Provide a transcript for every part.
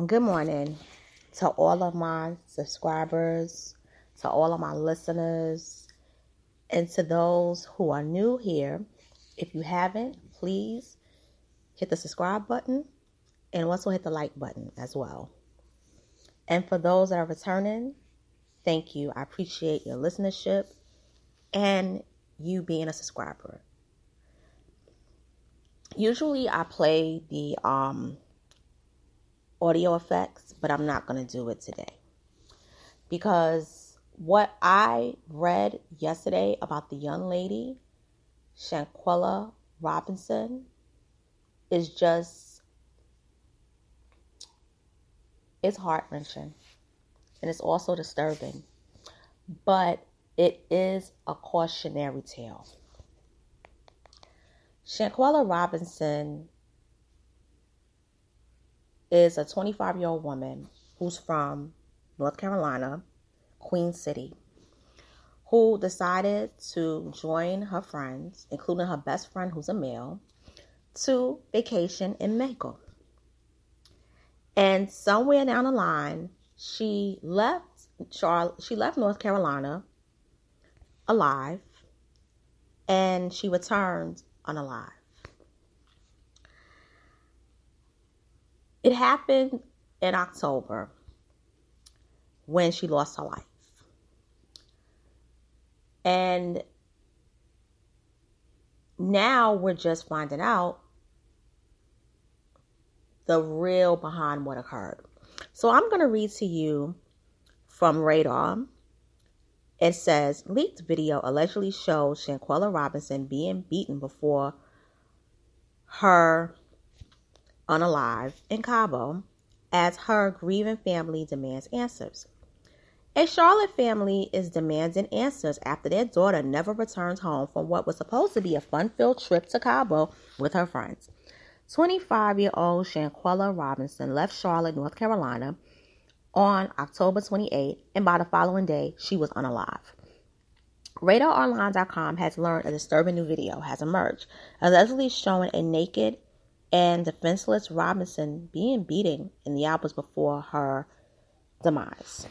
Good morning to all of my subscribers, to all of my listeners, and to those who are new here. If you haven't, please hit the subscribe button and also hit the like button as well. And for those that are returning, thank you. I appreciate your listenership and you being a subscriber. Usually I play the audio effects, but I'm not going to do it today because what I read yesterday about the young lady, Shanquella Robinson, is just, it's heart-wrenching and it's also disturbing, but it is a cautionary tale. Shanquella Robinson is a 25-year-old woman who's from North Carolina, Queen City, who decided to join her friends, including her best friend who's a male, to vacation in Mexico. And somewhere down the line, she left North Carolina alive, and she returned unalive. It happened in October when she lost her life. And now we're just finding out the real behind what occurred. So I'm going to read to you from Radar. It says, leaked video allegedly shows Shanquella Robinson being beaten before her unalive in Cabo as her grieving family demands answers. A Charlotte family is demanding answers after their daughter never returned home from what was supposed to be a fun-filled trip to Cabo with her friends. 25-year-old Shanquella Robinson left Charlotte, North Carolina on October 28, and by the following day, she was unalive. RadarOnline.com has learned a disturbing new video has emerged, allegedly showing a naked and defenseless Robinson being beaten in the hours before her demise.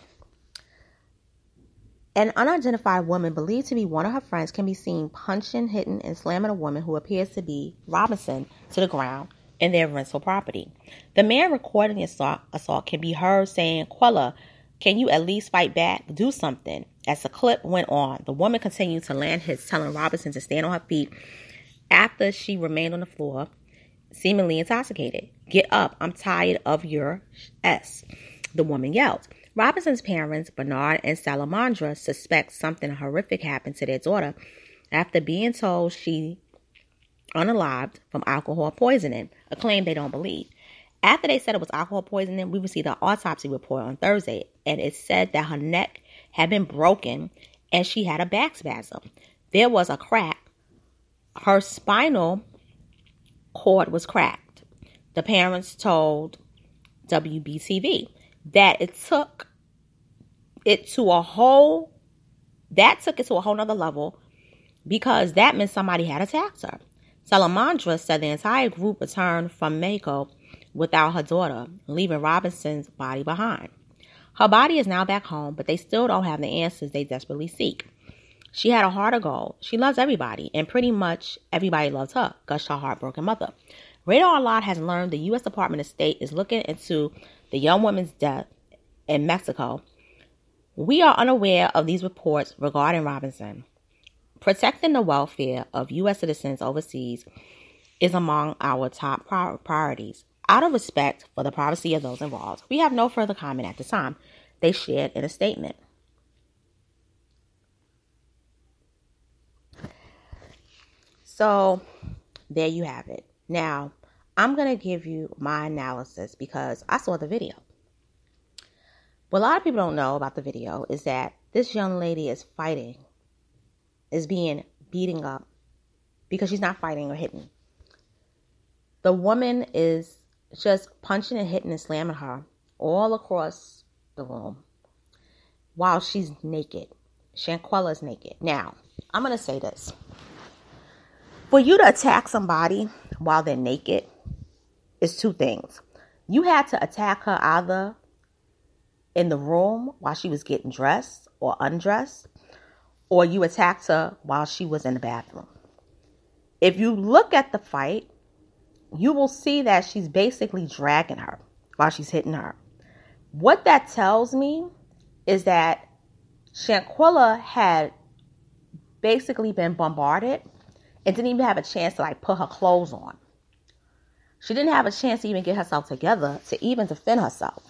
An unidentified woman believed to be one of her friends can be seen punching, hitting, and slamming a woman who appears to be Robinson to the ground in their rental property. The man recording the assault can be heard saying, "Quella, can you at least fight back? Do something." As the clip went on, the woman continued to land hits, telling Robinson to stand on her feet after she remained on the floor, seemingly intoxicated. "Get up, I'm tired of your S," the woman yelled. Robinson's parents, Bernard and Salamandra, suspect something horrific happened to their daughter after being told she unalived from alcohol poisoning, a claim they don't believe. After they said it was alcohol poisoning, we received an autopsy report on Thursday, and it said that her neck had been broken and she had a back spasm. There was a crack. Her spinal cord was cracked. The parents told WBTV that it took it to a whole nother level because that meant somebody had attacked her. Salamandra said the entire group returned from Mexico without her daughter, leaving Robinson's body behind. Her body is now back home, but they still don't have the answers they desperately seek. She had a heart of gold. She loves everybody, and pretty much everybody loves her, gushed her heartbroken mother. Radar Online has learned the U.S. Department of State is looking into the young woman's death in Mexico. We are unaware of these reports regarding Robinson. Protecting the welfare of U.S. citizens overseas is among our top priorities. Out of respect for the privacy of those involved, we have no further comment at this time, they shared in a statement. So, there you have it. Now, I'm going to give you my analysis because I saw the video. What a lot of people don't know about the video is that this young lady is being beaten up because she's not fighting or hitting. The woman is just punching and hitting and slamming her all across the room while she's naked. Shanquella is naked. Now, I'm going to say this. For you to attack somebody while they're naked is two things. You had to attack her either in the room while she was getting dressed or undressed, or you attacked her while she was in the bathroom. If you look at the fight, you will see that she's basically dragging her while she's hitting her. What that tells me is that Shanquella had basically been bombarded and didn't even have a chance to like put her clothes on. She didn't have a chance to even get herself together to even defend herself.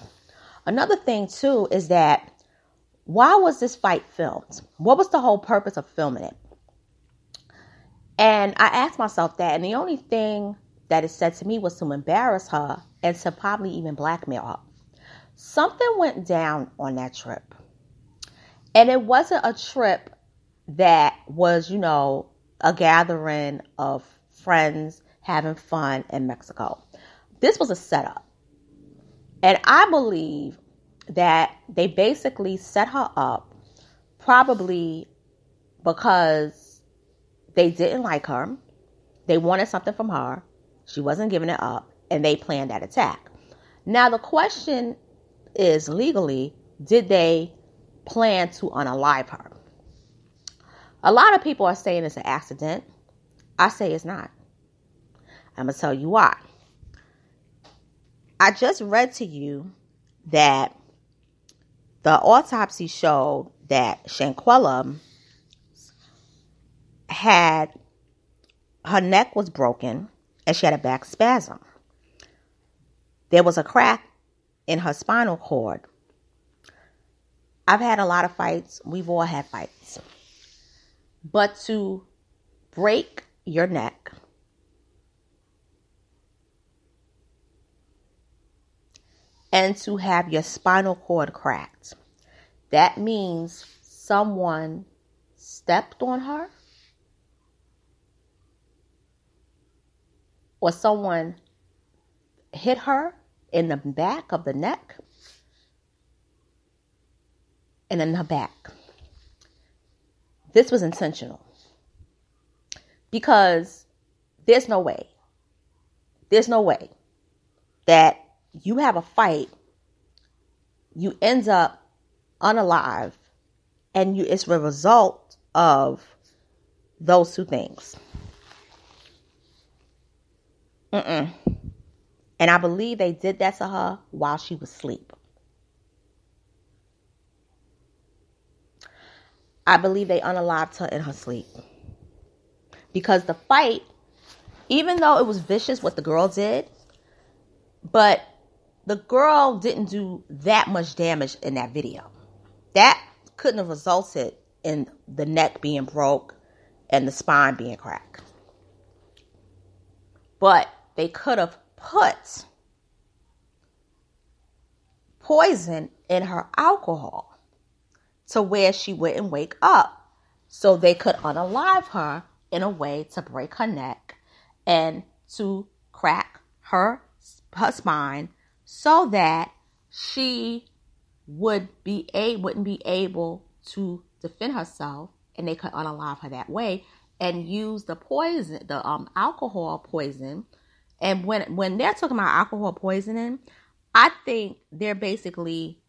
Another thing too is that why was this fight filmed? What was the whole purpose of filming it? And I asked myself that, and the only thing that it said to me was to embarrass her and to probably even blackmail her. Something went down on that trip. And it wasn't a trip that was, a gathering of friends having fun in Mexico. This was a setup. And I believe that they basically set her up probably because they didn't like her. They wanted something from her. She wasn't giving it up. And they planned that attack. Now, the question is legally, did they plan to unalive her? A lot of people are saying it's an accident. I say it's not. I'm going to tell you why. I just read to you that the autopsy showed that Shanquella her neck was broken and she had a back spasm. There was a crack in her spinal cord. I've had a lot of fights. We've all had fights. But to break your neck and to have your spinal cord cracked, that means someone stepped on her or someone hit her in the back of the neck and in her back. This was intentional because there's no way that you have a fight, you end up unalive, and it's the result of those two things. And I believe they did that to her while she was asleep. I believe they unalived her in her sleep. Because the fight, even though it was vicious what the girl did, but the girl didn't do that much damage in that video. That couldn't have resulted in the neck being broke and the spine being cracked. But they could have put poison in her alcohol to where she wouldn't wake up. So they could unalive her in a way to break her neck and to crack her spine so that she wouldn't be able to defend herself, and they could unalive her that way and use the poison, the alcohol poison. And when they're talking about alcohol poisoning, I think they're basically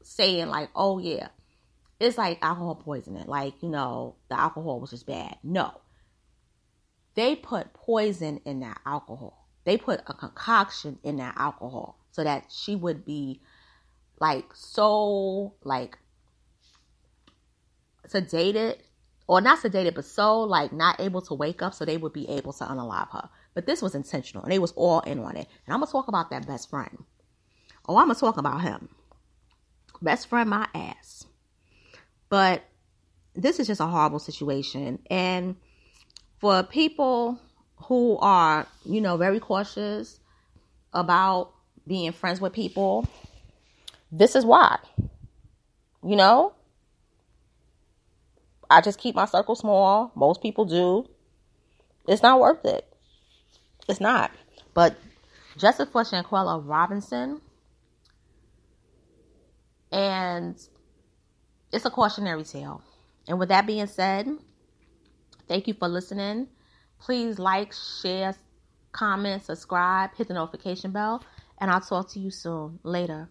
saying like, oh yeah, it's like alcohol poisoning. Like, the alcohol was just bad. No. They put poison in that alcohol. They put a concoction in that alcohol so that she would be so sedated, or not sedated, but so not able to wake up, so they would be able to unalive her. But this was intentional, and they was all in on it. And I'm going to talk about that best friend. Oh, I'm going to talk about him. Best friend, my ass. But this is just a horrible situation. And for people who are, very cautious about being friends with people, this is why. I just keep my circle small. Most people do. It's not worth it. It's not. But Justice for Shanquella Robinson, and it's a cautionary tale. And with that being said, thank you for listening. Please like, share, comment, subscribe, hit the notification bell. and I'll talk to you soon. Later.